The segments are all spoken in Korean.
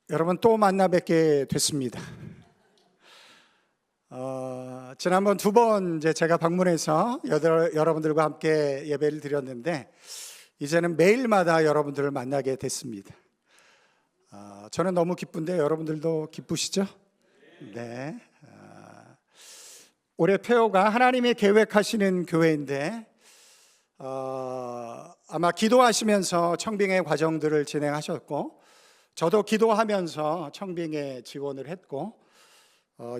여러분 또 만나 뵙게 됐습니다. 지난번 두 번 제가 방문해서 여러분들과 함께 예배를 드렸는데 이제는 매일마다 여러분들을 만나게 됐습니다. 저는 너무 기쁜데 여러분들도 기쁘시죠? 네. 올해 폐허가 하나님이 계획하시는 교회인데 아마 기도하시면서 청빙의 과정들을 진행하셨고 저도 기도하면서 청빙에 지원을 했고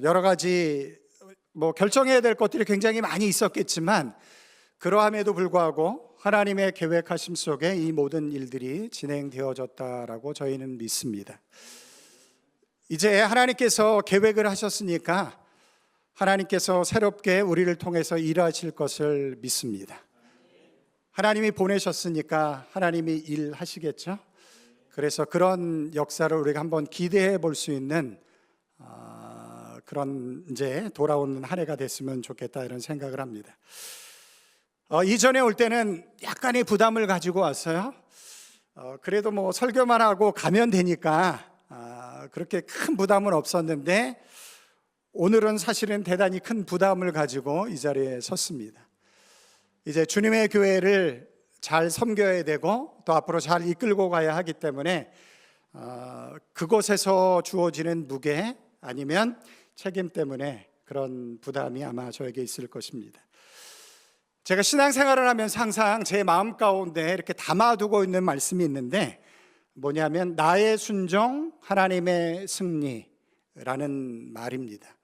여러 가지 결정해야 될 것들이 굉장히 많이 있었겠지만 그러함에도 불구하고 하나님의 계획하심 속에 이 모든 일들이 진행되어졌다라고 저희는 믿습니다. 이제 하나님께서 계획을 하셨으니까 하나님께서 새롭게 우리를 통해서 일하실 것을 믿습니다. 하나님이 보내셨으니까 하나님이 일하시겠죠? 그래서 그런 역사를 우리가 한번 기대해 볼 수 있는 그런 이제 돌아오는 한 해가 됐으면 좋겠다 이런 생각을 합니다. 이전에 올 때는 약간의 부담을 가지고 왔어요. 그래도 설교만 하고 가면 되니까 그렇게 큰 부담은 없었는데 오늘은 사실은 대단히 큰 부담을 가지고 이 자리에 섰습니다. 이제 주님의 교회를 잘 섬겨야 되고 또 앞으로 잘 이끌고 가야 하기 때문에 그곳에서 주어지는 무게 아니면 책임 때문에 그런 부담이 아마 저에게 있을 것입니다. 제가 신앙생활을 하면서 항상 제 마음 가운데 이렇게 담아두고 있는 말씀이 있는데 뭐냐면 나의 순종 하나님의 승리라는 말입니다.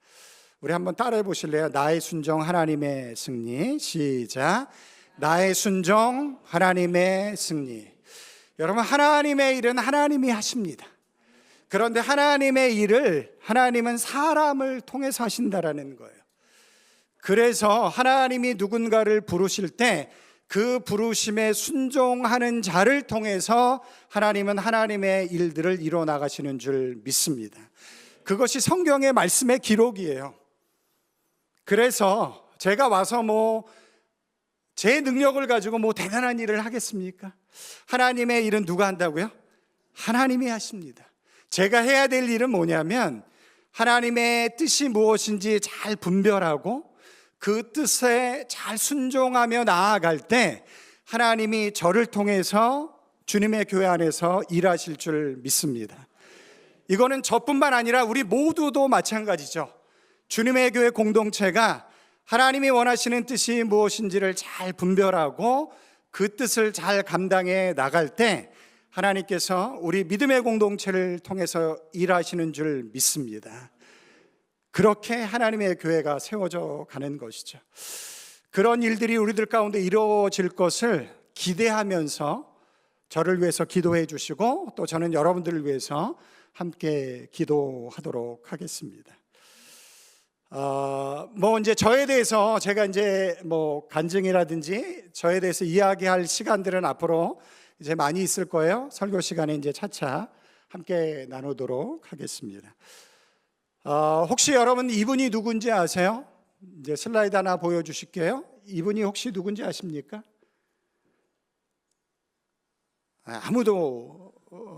우리 한번 따라해 보실래요? 나의 순종 하나님의 승리. 시작. 나의 순종 하나님의 승리. 여러분, 하나님의 일은 하나님이 하십니다. 그런데 하나님의 일을 하나님은 사람을 통해서 하신다라는 거예요. 그래서 하나님이 누군가를 부르실 때 그 부르심에 순종하는 자를 통해서 하나님은 하나님의 일들을 이루어 나가시는 줄 믿습니다. 그것이 성경의 말씀의 기록이에요. 그래서 제가 와서 제 능력을 가지고 대단한 일을 하겠습니까? 하나님의 일은 누가 한다고요? 하나님이 하십니다. 제가 해야 될 일은 뭐냐면 하나님의 뜻이 무엇인지 잘 분별하고 그 뜻에 잘 순종하며 나아갈 때 하나님이 저를 통해서 주님의 교회 안에서 일하실 줄 믿습니다. 이거는 저뿐만 아니라 우리 모두도 마찬가지죠. 주님의 교회 공동체가 하나님이 원하시는 뜻이 무엇인지를 잘 분별하고 그 뜻을 잘 감당해 나갈 때 하나님께서 우리 믿음의 공동체를 통해서 일하시는 줄 믿습니다. 그렇게 하나님의 교회가 세워져 가는 것이죠. 그런 일들이 우리들 가운데 이루어질 것을 기대하면서 저를 위해서 기도해 주시고 또 저는 여러분들을 위해서 함께 기도하도록 하겠습니다. 이제 저에 대해서 제가 이제 간증이라든지 저에 대해서 이야기할 시간들은 앞으로 이제 많이 있을 거예요. 설교 시간에 이제 차차 함께 나누도록 하겠습니다. 혹시 여러분 이분이 누군지 아세요? 이제 슬라이드 하나 보여주실게요. 이분이 혹시 누군지 아십니까? 아무도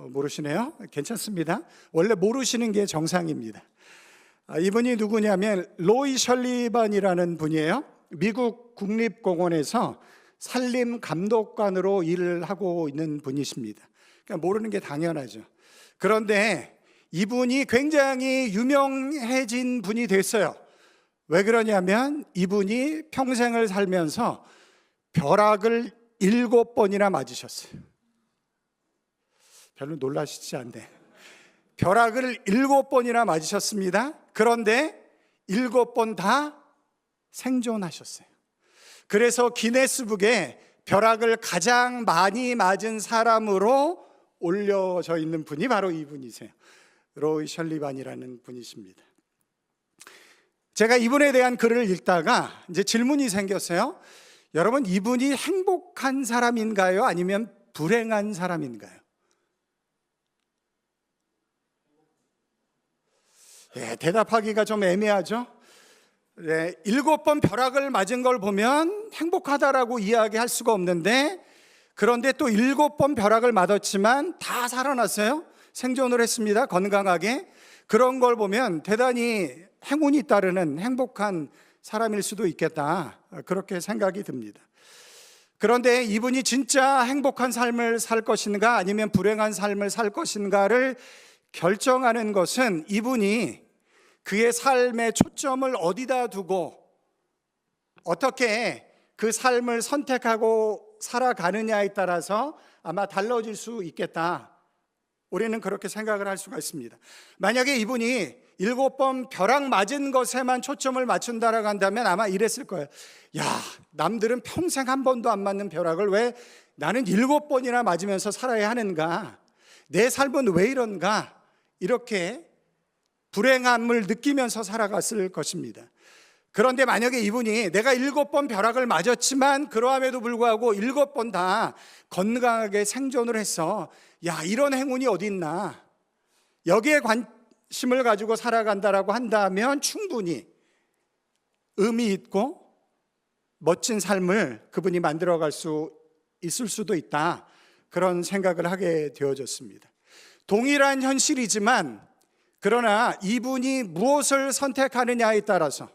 모르시네요. 괜찮습니다. 원래 모르시는 게 정상입니다. 이분이 누구냐면 로이 셜리반이라는 분이에요. 미국 국립공원에서 산림 감독관으로 일을 하고 있는 분이십니다. 그러니까 모르는 게 당연하죠. 그런데 이분이 굉장히 유명해진 분이 됐어요. 왜 그러냐면 이분이 평생을 살면서 벼락을 7번이나 맞으셨어요. 별로 놀라시지 않네. 벼락을 7번이나 맞으셨습니다. 그런데 7번 다 생존하셨어요. 그래서 기네스북에 벼락을 가장 많이 맞은 사람으로 올려져 있는 분이 바로 이분이세요. 로이 셜리반이라는 분이십니다. 제가 이분에 대한 글을 읽다가 이제 질문이 생겼어요. 여러분, 이분이 행복한 사람인가요? 아니면 불행한 사람인가요? 대답하기가 좀 애매하죠? 7번 벼락을 맞은 걸 보면 행복하다라고 이야기할 수가 없는데 그런데 또 7번 벼락을 맞았지만 다 살아났어요. 생존을 했습니다. 건강하게. 그런 걸 보면 대단히 행운이 따르는 행복한 사람일 수도 있겠다, 그렇게 생각이 듭니다. 그런데 이분이 진짜 행복한 삶을 살 것인가 아니면 불행한 삶을 살 것인가를 결정하는 것은 이분이 그의 삶의 초점을 어디다 두고 어떻게 그 삶을 선택하고 살아가느냐에 따라서 아마 달라질 수 있겠다, 우리는 그렇게 생각을 할 수가 있습니다. 만약에 이분이 7번 벼락 맞은 것에만 초점을 맞춘다라고 한다면 아마 이랬을 거예요. 야, 남들은 평생 한 번도 안 맞는 벼락을 왜 나는 7번이나 맞으면서 살아야 하는가, 내 삶은 왜 이런가, 이렇게 불행함을 느끼면서 살아갔을 것입니다. 그런데 만약에 이분이 내가 7번 벼락을 맞았지만 그러함에도 불구하고 7번 다 건강하게 생존을 해서 야, 이런 행운이 어디 있나, 여기에 관심을 가지고 살아간다라고 한다면 충분히 의미 있고 멋진 삶을 그분이 만들어갈 수 있을 수도 있다, 그런 생각을 하게 되어졌습니다. 동일한 현실이지만 그러나 이분이 무엇을 선택하느냐에 따라서,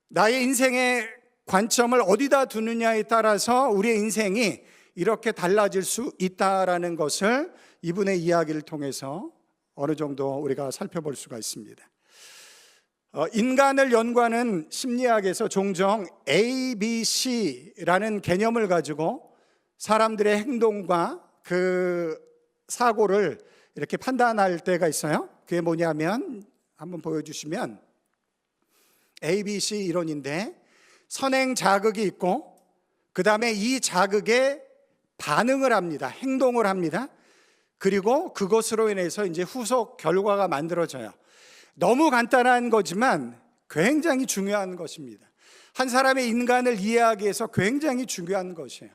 나의 인생의 관점을 어디다 두느냐에 따라서 우리의 인생이 이렇게 달라질 수 있다라는 것을 이분의 이야기를 통해서 어느 정도 우리가 살펴볼 수가 있습니다. 인간을 연구하는 심리학에서 종종 ABC라는 개념을 가지고 사람들의 행동과 그 사고를 이렇게 판단할 때가 있어요. 그게 뭐냐면 한번 보여주시면 ABC 이론인데, 선행 자극이 있고 그 다음에 이 자극에 반응을 합니다. 행동을 합니다. 그리고 그것으로 인해서 이제 후속 결과가 만들어져요. 너무 간단한 거지만 굉장히 중요한 것입니다. 한 사람의 인간을 이해하기 위해서 굉장히 중요한 것이에요.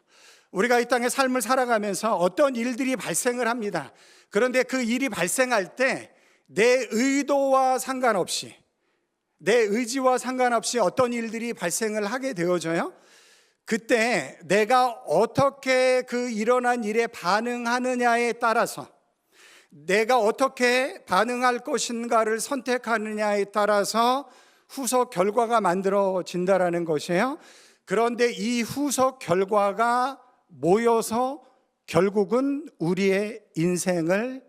우리가 이 땅의 삶을 살아가면서 어떤 일들이 발생을 합니다. 그런데 그 일이 발생할 때 내 의도와 상관없이, 내 의지와 상관없이 어떤 일들이 발생을 하게 되어져요. 그때 내가 어떻게 그 일어난 일에 반응하느냐에 따라서, 내가 어떻게 반응할 것인가를 선택하느냐에 따라서 후속 결과가 만들어진다라는 것이에요. 그런데 이 후속 결과가 모여서 결국은 우리의 인생을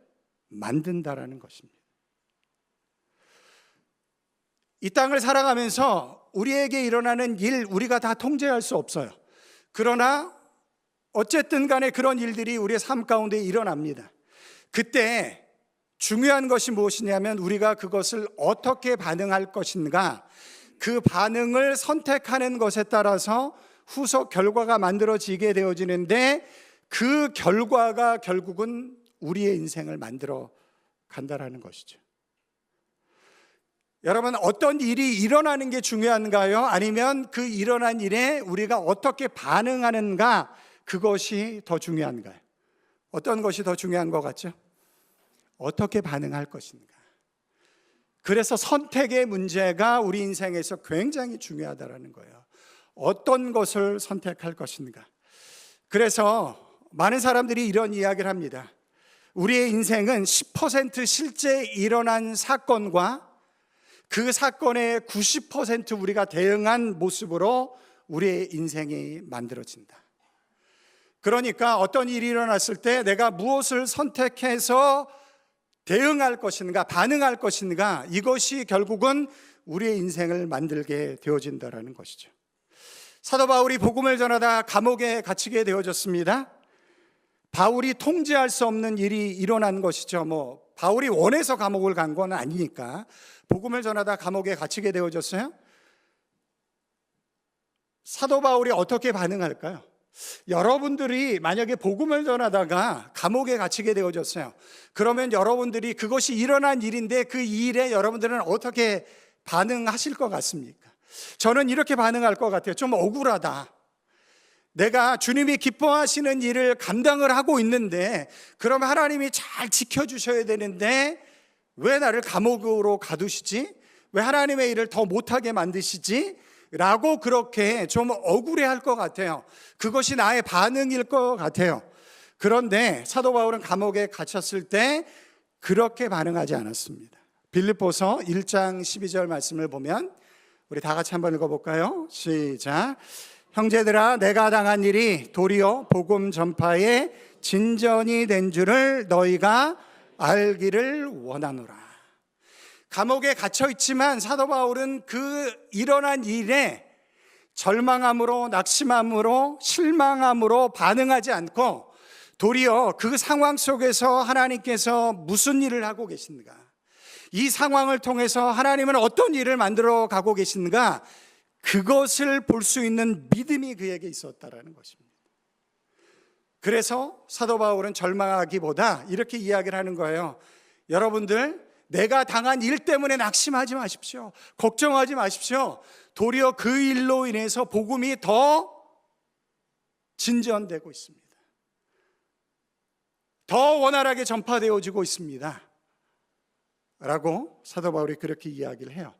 만든다라는 것입니다. 이 땅을 살아가면서 우리에게 일어나는 일, 우리가 다 통제할 수 없어요. 그러나 어쨌든 간에 그런 일들이 우리의 삶 가운데 일어납니다. 그때 중요한 것이 무엇이냐면 우리가 그것을 어떻게 반응할 것인가, 그 반응을 선택하는 것에 따라서 후속 결과가 만들어지게 되어지는데, 그 결과가 결국은 우리의 인생을 만들어 간다라는 것이죠. 여러분, 어떤 일이 일어나는 게 중요한가요? 아니면 그 일어난 일에 우리가 어떻게 반응하는가, 그것이 더 중요한가요? 어떤 것이 더 중요한 것 같죠? 어떻게 반응할 것인가. 그래서 선택의 문제가 우리 인생에서 굉장히 중요하다는 거예요. 어떤 것을 선택할 것인가. 그래서 많은 사람들이 이런 이야기를 합니다. 우리의 인생은 10% 실제 일어난 사건과 그 사건의 90% 우리가 대응한 모습으로 우리의 인생이 만들어진다. 그러니까 어떤 일이 일어났을 때 내가 무엇을 선택해서 대응할 것인가, 반응할 것인가, 이것이 결국은 우리의 인생을 만들게 되어진다는 것이죠. 사도 바울이 복음을 전하다 감옥에 갇히게 되어졌습니다. 바울이 통제할 수 없는 일이 일어난 것이죠. 바울이 원해서 감옥을 간 건 아니니까 복음을 전하다 감옥에 갇히게 되어졌어요. 사도 바울이 어떻게 반응할까요? 여러분들이 만약에 복음을 전하다가 감옥에 갇히게 되어졌어요. 그러면 여러분들이, 그것이 일어난 일인데 그 일에 여러분들은 어떻게 반응하실 것 같습니까? 저는 이렇게 반응할 것 같아요. 좀 억울하다. 내가 주님이 기뻐하시는 일을 감당을 하고 있는데, 그럼 하나님이 잘 지켜주셔야 되는데 왜 나를 감옥으로 가두시지? 왜 하나님의 일을 더 못하게 만드시지? 라고 그렇게 좀 억울해할 것 같아요. 그것이 나의 반응일 것 같아요. 그런데 사도 바울은 감옥에 갇혔을 때 그렇게 반응하지 않았습니다. 빌립보서 1장 12절 말씀을 보면 우리 다 같이 한번 읽어볼까요? 시작. 형제들아, 내가 당한 일이 도리어 복음 전파의 진전이 된 줄을 너희가 알기를 원하노라. 감옥에 갇혀 있지만 사도 바울은 그 일어난 일에 절망함으로, 낙심함으로, 실망함으로 반응하지 않고 도리어 그 상황 속에서 하나님께서 무슨 일을 하고 계신가, 이 상황을 통해서 하나님은 어떤 일을 만들어 가고 계신가, 그것을 볼 수 있는 믿음이 그에게 있었다라는 것입니다. 그래서 사도 바울은 절망하기보다 이렇게 이야기를 하는 거예요. 여러분들, 내가 당한 일 때문에 낙심하지 마십시오. 걱정하지 마십시오. 도리어 그 일로 인해서 복음이 더 진전되고 있습니다. 더 원활하게 전파되어지고 있습니다. 라고 사도 바울이 그렇게 이야기를 해요.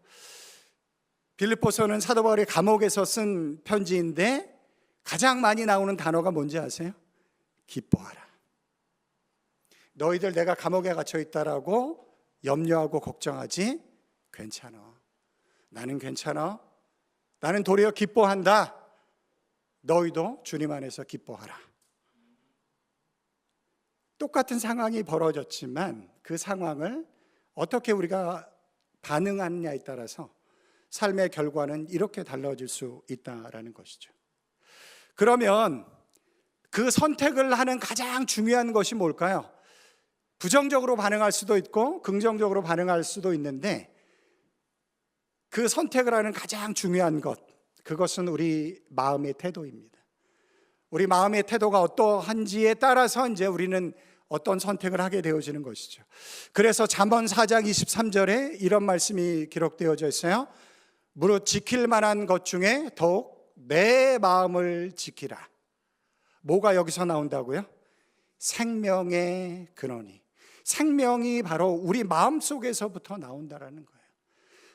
빌립보서는 사도 바울이 감옥에서 쓴 편지인데 가장 많이 나오는 단어가 뭔지 아세요? 기뻐하라. 너희들 내가 감옥에 갇혀 있다라고 염려하고 걱정하지, 괜찮아. 나는 괜찮아. 나는 도리어 기뻐한다. 너희도 주님 안에서 기뻐하라. 똑같은 상황이 벌어졌지만 그 상황을 어떻게 우리가 반응하느냐에 따라서 삶의 결과는 이렇게 달라질 수 있다라는 것이죠. 그러면 그 선택을 하는 가장 중요한 것이 뭘까요? 부정적으로 반응할 수도 있고 긍정적으로 반응할 수도 있는데, 그 선택을 하는 가장 중요한 것, 그것은 우리 마음의 태도입니다. 우리 마음의 태도가 어떠한지에 따라서 이제 우리는 어떤 선택을 하게 되어지는 것이죠. 그래서 잠언 4장 23절에 이런 말씀이 기록되어져 있어요. 무릇 지킬 만한 것 중에 더욱 내 마음을 지키라. 뭐가 여기서 나온다고요? 생명의 근원이. 생명이 바로 우리 마음 속에서부터 나온다라는 거예요.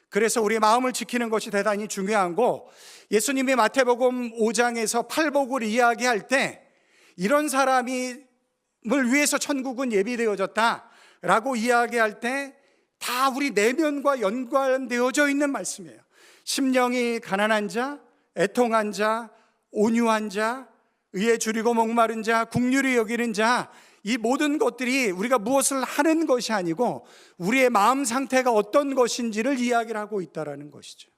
그래서 우리 마음을 지키는 것이 대단히 중요한 거, 예수님이 마태복음 5장에서 팔복을 이야기할 때 이런 사람을 위해서 천국은 예비되어졌다라고 이야기할 때 다 우리 내면과 연관되어져 있는 말씀이에요. 심령이 가난한 자, 애통한 자, 온유한 자, 의에 줄이고 목마른 자, 긍휼히 여기는 자, 이 모든 것들이 우리가 무엇을 하는 것이 아니고 우리의 마음 상태가 어떤 것인지를 이야기를 하고 있다는 것이죠.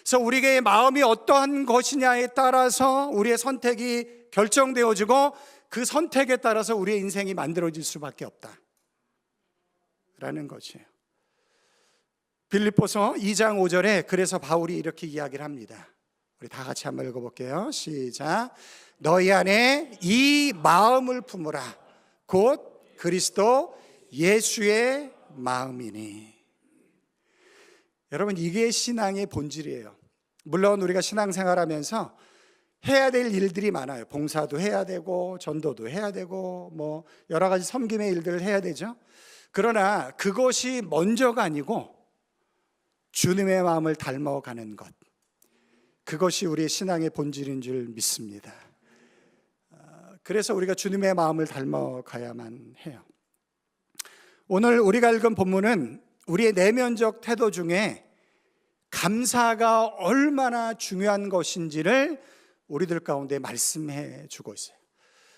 그래서 우리의 마음이 어떠한 것이냐에 따라서 우리의 선택이 결정되어지고 그 선택에 따라서 우리의 인생이 만들어질 수밖에 없다라는 것이에요. 빌립보서 2장 5절에 그래서 바울이 이렇게 이야기를 합니다. 우리 다 같이 한번 읽어볼게요. 시작. 너희 안에 이 마음을 품으라. 곧 그리스도 예수의 마음이니. 여러분, 이게 신앙의 본질이에요. 물론 우리가 신앙생활하면서 해야 될 일들이 많아요. 봉사도 해야 되고 전도도 해야 되고 뭐 여러 가지 섬김의 일들을 해야 되죠. 그러나 그것이 먼저가 아니고 주님의 마음을 닮아가는 것, 그것이 우리의 신앙의 본질인 줄 믿습니다. 그래서 우리가 주님의 마음을 닮아가야만 해요. 오늘 우리가 읽은 본문은 우리의 내면적 태도 중에 감사가 얼마나 중요한 것인지를 우리들 가운데 말씀해 주고 있어요.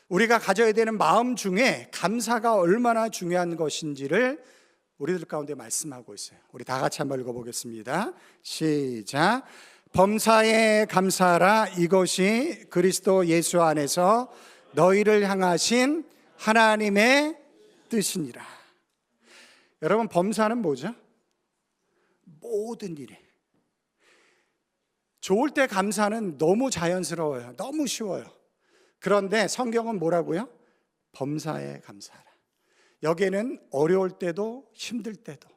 우리가 가져야 되는 마음 중에 감사가 얼마나 중요한 것인지를 우리들 가운데 말씀하고 있어요. 우리 다 같이 한번 읽어보겠습니다. 시작. 범사에 감사하라. 이것이 그리스도 예수 안에서 너희를 향하신 하나님의 뜻이니라. 여러분, 범사는 뭐죠? 모든 일에. 좋을 때 감사는 너무 자연스러워요. 너무 쉬워요. 그런데 성경은 뭐라고요? 범사에 감사하라. 여기에는 어려울 때도 힘들 때도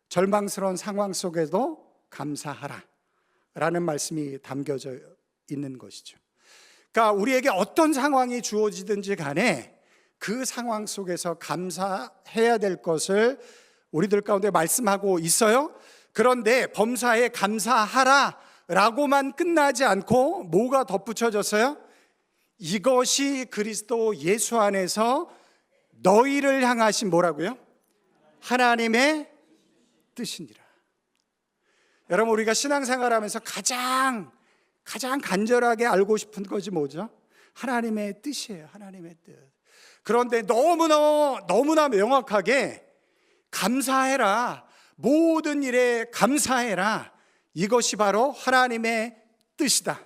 절망스러운 상황 속에도 감사하라 라는 말씀이 담겨져 있는 것이죠. 그러니까 우리에게 어떤 상황이 주어지든지 간에 그 상황 속에서 감사해야 될 것을 우리들 가운데 말씀하고 있어요. 그런데 범사에 감사하라 라고만 끝나지 않고 뭐가 덧붙여졌어요? 이것이 그리스도 예수 안에서 너희를 향하신 뭐라고요? 하나님의 뜻이니라. 여러분, 우리가 신앙생활하면서 가장 간절하게 알고 싶은 것이 뭐죠? 하나님의 뜻이에요. 하나님의 뜻. 그런데 너무나 명확하게 감사해라, 모든 일에 감사해라, 이것이 바로 하나님의 뜻이다.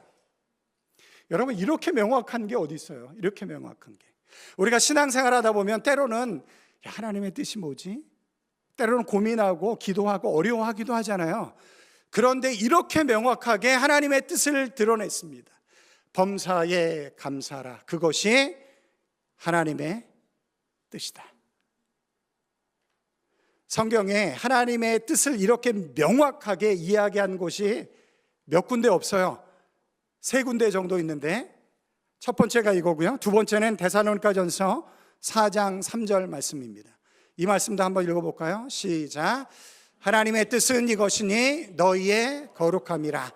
여러분, 이렇게 명확한 게 어디 있어요? 이렇게 명확한 게. 우리가 신앙생활 하다 보면 때로는 하나님의 뜻이 뭐지? 때로는 고민하고 기도하고 어려워하기도 하잖아요. 그런데 이렇게 명확하게 하나님의 뜻을 드러냈습니다. 범사에 감사하라, 그것이 하나님의 뜻이다. 성경에 하나님의 뜻을 이렇게 명확하게 이야기한 곳이 몇 군데 없어요. 3군데 정도 있는데, 첫 번째가 이거고요. 두 번째는 데살로니가전서 4장 3절 말씀입니다. 이 말씀도 한번 읽어볼까요? 시작. 하나님의 뜻은 이것이니 너희의 거룩함이라.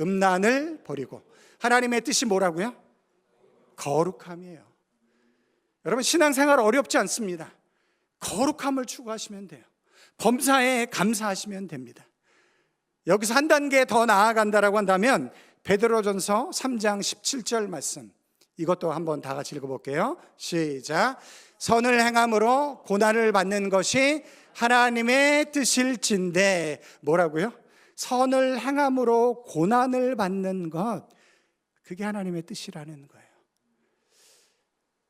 음란을 버리고. 하나님의 뜻이 뭐라고요? 거룩함이에요. 여러분, 신앙생활 어렵지 않습니다. 거룩함을 추구하시면 돼요. 범사에 감사하시면 됩니다. 여기서 한 단계 더 나아간다라고 한다면 베드로전서 3장 17절 말씀, 이것도 한번 다 같이 읽어볼게요. 시작. 선을 행함으로 고난을 받는 것이 하나님의 뜻일진데. 뭐라고요? 선을 행함으로 고난을 받는 것, 그게 하나님의 뜻이라는 거예요.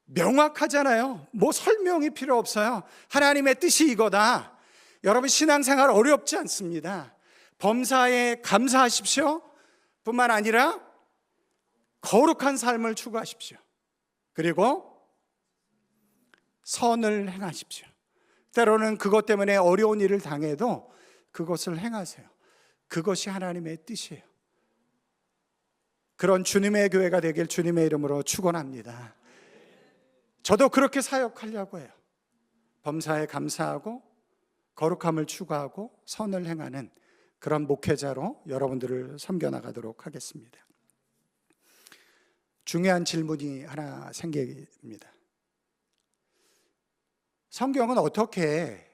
명확하잖아요. 뭐 설명이 필요 없어요. 하나님의 뜻이 이거다. 여러분, 신앙생활 어렵지 않습니다. 범사에 감사하십시오 뿐만 아니라 거룩한 삶을 추구하십시오. 그리고 선을 행하십시오. 때로는 그것 때문에 어려운 일을 당해도 그것을 행하세요. 그것이 하나님의 뜻이에요. 그런 주님의 교회가 되길 주님의 이름으로 축원합니다. 저도 그렇게 사역하려고 해요. 범사에 감사하고 거룩함을 추구하고 선을 행하는 그런 목회자로 여러분들을 섬겨나가도록 하겠습니다. 중요한 질문이 하나 생깁니다. 성경은 어떻게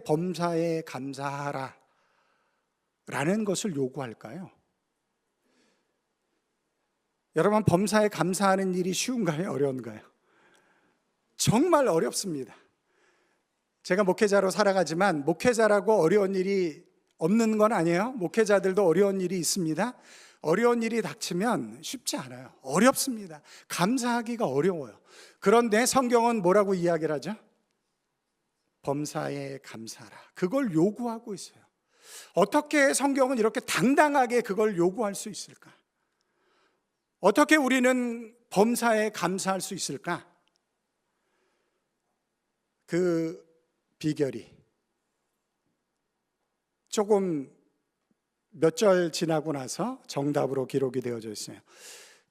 범사에 감사하라 라는 것을 요구할까요? 여러분, 범사에 감사하는 일이 쉬운가요? 어려운가요? 정말 어렵습니다. 제가 목회자로 살아가지만 목회자라고 어려운 일이 없는 건 아니에요. 목회자들도 어려운 일이 있습니다. 어려운 일이 닥치면 쉽지 않아요. 어렵습니다. 감사하기가 어려워요. 그런데 성경은 뭐라고 이야기를 하죠? 범사에 감사하라. 그걸 요구하고 있어요. 어떻게 성경은 이렇게 당당하게 그걸 요구할 수 있을까? 어떻게 우리는 범사에 감사할 수 있을까? 그 비결이 조금 몇 절 지나고 나서 정답으로 기록이 되어져 있어요.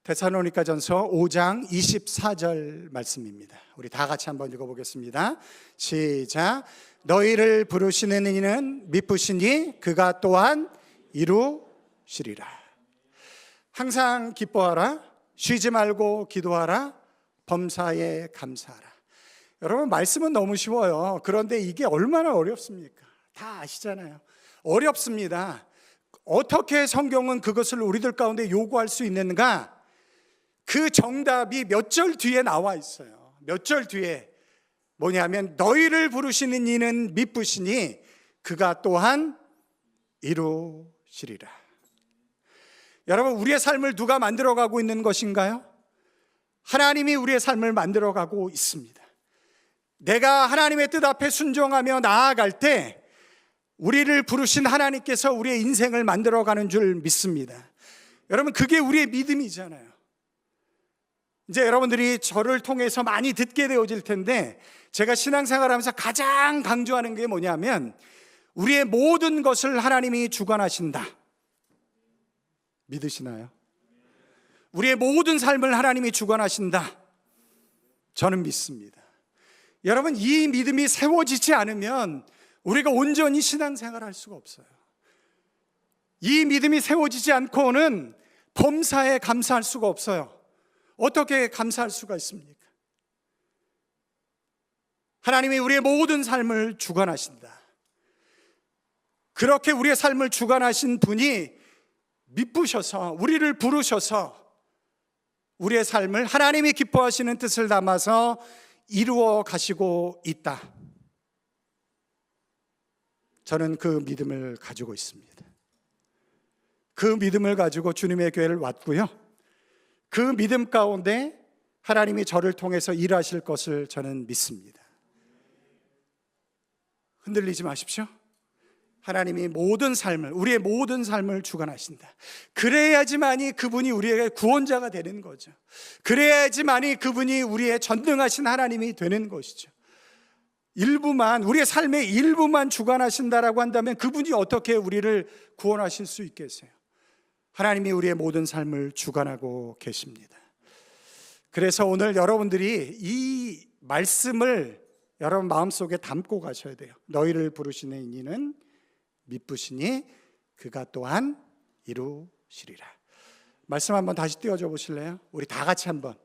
데살로니가전서 5장 24절 말씀입니다. 우리 다 같이 한번 읽어보겠습니다. 시작. 너희를 부르시는 이는 미쁘시니 그가 또한 이루시리라. 항상 기뻐하라. 쉬지 말고 기도하라. 범사에 감사하라. 여러분, 말씀은 너무 쉬워요. 그런데 이게 얼마나 어렵습니까? 다 아시잖아요. 어렵습니다. 어떻게 성경은 그것을 우리들 가운데 요구할 수 있는가? 그 정답이 몇 절 뒤에 나와 있어요. 몇 절 뒤에 뭐냐면 너희를 부르시는 이는 미쁘시니 그가 또한 이루시리라. 여러분, 우리의 삶을 누가 만들어가고 있는 것인가요? 하나님이 우리의 삶을 만들어가고 있습니다. 내가 하나님의 뜻 앞에 순종하며 나아갈 때 우리를 부르신 하나님께서 우리의 인생을 만들어가는 줄 믿습니다. 여러분, 그게 우리의 믿음이잖아요. 이제 여러분들이 저를 통해서 많이 듣게 되어질 텐데, 제가 신앙생활하면서 가장 강조하는 게 뭐냐면 우리의 모든 것을 하나님이 주관하신다. 믿으시나요? 우리의 모든 삶을 하나님이 주관하신다. 저는 믿습니다. 여러분, 이 믿음이 세워지지 않으면 우리가 온전히 신앙생활을 할 수가 없어요. 이 믿음이 세워지지 않고는 범사에 감사할 수가 없어요. 어떻게 감사할 수가 있습니까? 하나님이 우리의 모든 삶을 주관하신다. 그렇게 우리의 삶을 주관하신 분이 미쁘셔서 우리를 부르셔서 우리의 삶을 하나님이 기뻐하시는 뜻을 담아서 이루어 가시고 있다. 저는 그 믿음을 가지고 있습니다. 그 믿음을 가지고 주님의 교회를 왔고요. 그 믿음 가운데 하나님이 저를 통해서 일하실 것을 저는 믿습니다. 흔들리지 마십시오. 하나님이 모든 삶을, 우리의 모든 삶을 주관하신다. 그래야지만이 그분이 우리의 구원자가 되는 거죠. 그래야지만이 그분이 우리의 전능하신 하나님이 되는 것이죠. 일부만, 우리의 삶의 일부만 주관하신다라고 한다면 그분이 어떻게 우리를 구원하실 수 있겠어요? 하나님이 우리의 모든 삶을 주관하고 계십니다. 그래서 오늘 여러분들이 이 말씀을 여러분 마음속에 담고 가셔야 돼요. 너희를 부르시는 이는 미쁘시니 그가 또한 이루시리라. 말씀 한번 다시 띄워줘 보실래요? 우리 다 같이 한번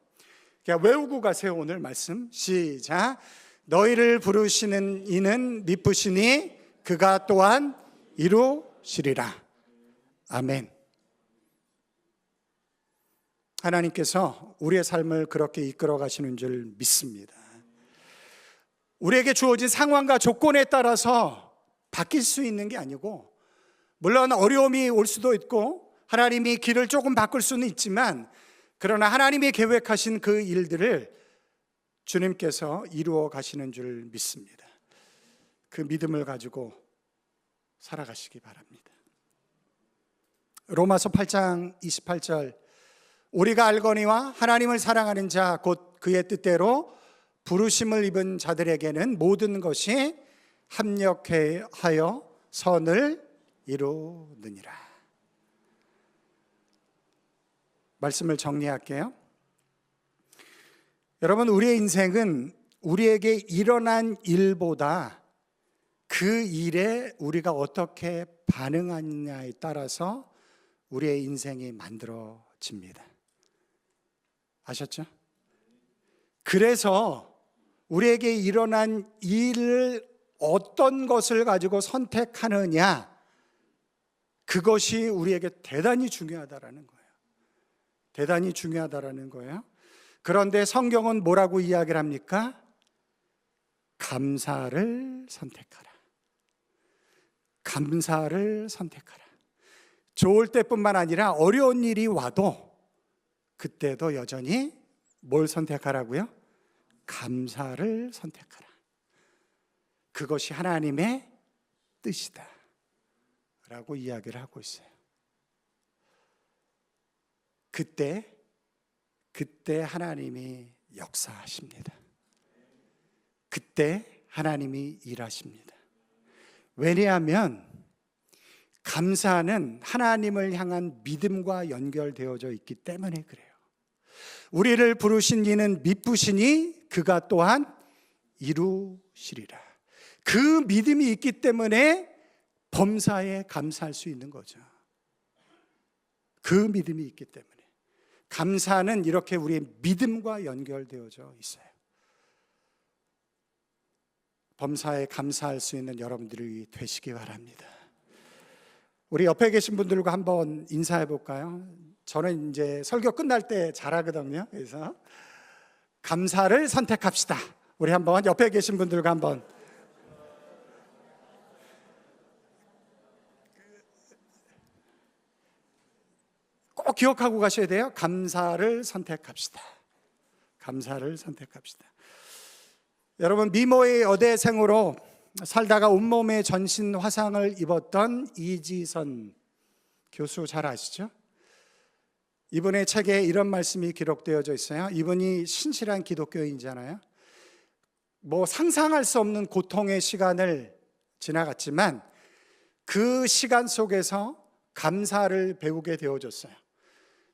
그냥 외우고 가세요. 오늘 말씀 시작. 너희를 부르시는 이는 미쁘시니 그가 또한 이루시리라. 아멘. 하나님께서 우리의 삶을 그렇게 이끌어 가시는 줄 믿습니다. 우리에게 주어진 상황과 조건에 따라서 바뀔 수 있는 게 아니고, 물론 어려움이 올 수도 있고 하나님이 길을 조금 바꿀 수는 있지만, 그러나 하나님이 계획하신 그 일들을 주님께서 이루어 가시는 줄 믿습니다. 그 믿음을 가지고 살아가시기 바랍니다. 로마서 8장 28절 우리가 알거니와 하나님을 사랑하는 자 곧 그의 뜻대로 부르심을 입은 자들에게는 모든 것이 합력하여 선을 이루느니라. 말씀을 정리할게요. 여러분, 우리의 인생은 우리에게 일어난 일보다 그 일에 우리가 어떻게 반응하느냐에 따라서 우리의 인생이 만들어집니다. 아셨죠? 그래서 우리에게 일어난 일을 어떤 것을 가지고 선택하느냐, 그것이 우리에게 대단히 중요하다라는 거예요. 대단히 중요하다라는 거예요. 그런데 성경은 뭐라고 이야기를 합니까? 감사를 선택하라. 감사를 선택하라. 좋을 때뿐만 아니라 어려운 일이 와도 그때도 여전히 뭘 선택하라고요? 감사를 선택하라. 그것이 하나님의 뜻이다 라고 이야기를 하고 있어요. 그때 하나님이 역사하십니다. 그때 하나님이 일하십니다. 왜냐하면 감사는 하나님을 향한 믿음과 연결되어져 있기 때문에 그래요. 우리를 부르신 이는 미쁘시니 그가 또한 이루시리라. 그 믿음이 있기 때문에 범사에 감사할 수 있는 거죠. 그 믿음이 있기 때문에. 감사는 이렇게 우리의 믿음과 연결되어져 있어요. 범사에 감사할 수 있는 여러분들이 되시기 바랍니다. 우리 옆에 계신 분들과 한번 인사해 볼까요? 저는 이제 설교 끝날 때 잘하거든요. 그래서 감사를 선택합시다. 우리 한번 옆에 계신 분들과 한번 꼭 기억하고 가셔야 돼요. 감사를 선택합시다. 감사를 선택합시다. 여러분, 미모의 여대생으로 살다가 온몸에 전신 화상을 입었던 이지선 교수 잘 아시죠? 이분의 책에 이런 말씀이 기록되어져 있어요. 이분이 신실한 기독교인이잖아요. 뭐 상상할 수 없는 고통의 시간을 지나갔지만 그 시간 속에서 감사를 배우게 되어졌어요.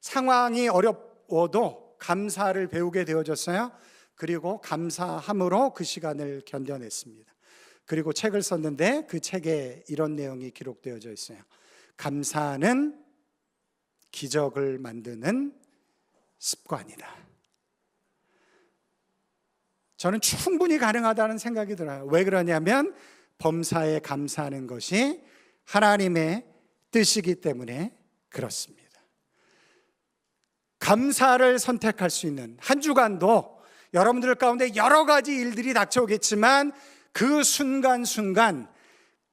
상황이 어려워도 감사를 배우게 되어졌어요. 그리고 감사함으로 그 시간을 견뎌냈습니다. 그리고 책을 썼는데 그 책에 이런 내용이 기록되어져 있어요. 감사는 기적을 만드는 습관이다. 저는 충분히 가능하다는 생각이 들어요. 왜 그러냐면 범사에 감사하는 것이 하나님의 뜻이기 때문에 그렇습니다. 감사를 선택할 수 있는 한 주간도 여러분들 가운데 여러 가지 일들이 닥쳐오겠지만 그 순간순간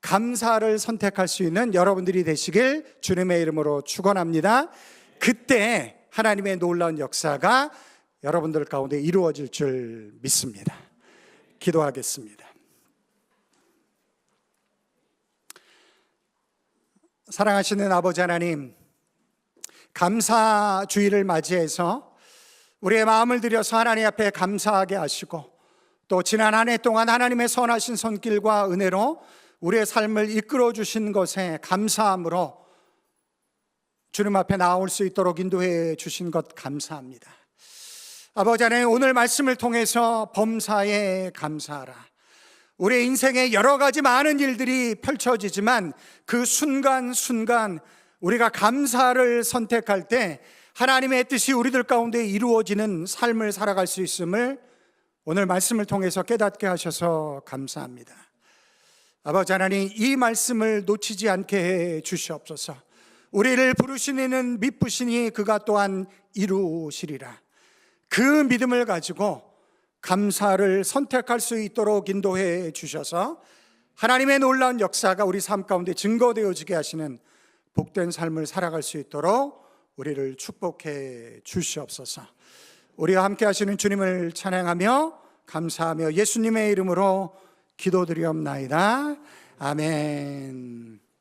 감사를 선택할 수 있는 여러분들이 되시길 주님의 이름으로 축원합니다. 그때 하나님의 놀라운 역사가 여러분들 가운데 이루어질 줄 믿습니다. 기도하겠습니다. 사랑하시는 아버지 하나님, 감사 주일을 맞이해서 우리의 마음을 들여서 하나님 앞에 감사하게 하시고 또 지난 한 해 동안 하나님의 선하신 손길과 은혜로 우리의 삶을 이끌어 주신 것에 감사함으로 주님 앞에 나올 수 있도록 인도해 주신 것 감사합니다. 아버지 하나님, 오늘 말씀을 통해서 범사에 감사하라. 우리의 인생에 여러 가지 많은 일들이 펼쳐지지만 그 순간순간 우리가 감사를 선택할 때 하나님의 뜻이 우리들 가운데 이루어지는 삶을 살아갈 수 있음을 오늘 말씀을 통해서 깨닫게 하셔서 감사합니다. 아버지 하나님, 이 말씀을 놓치지 않게 해 주시옵소서. 우리를 부르시는 미쁘시니 그가 또한 이루시리라. 그 믿음을 가지고 감사를 선택할 수 있도록 인도해 주셔서 하나님의 놀라운 역사가 우리 삶 가운데 증거되어지게 하시는 복된 삶을 살아갈 수 있도록 우리를 축복해 주시옵소서. 우리와 함께 하시는 주님을 찬양하며 감사하며 예수님의 이름으로 기도드리옵나이다. 아멘.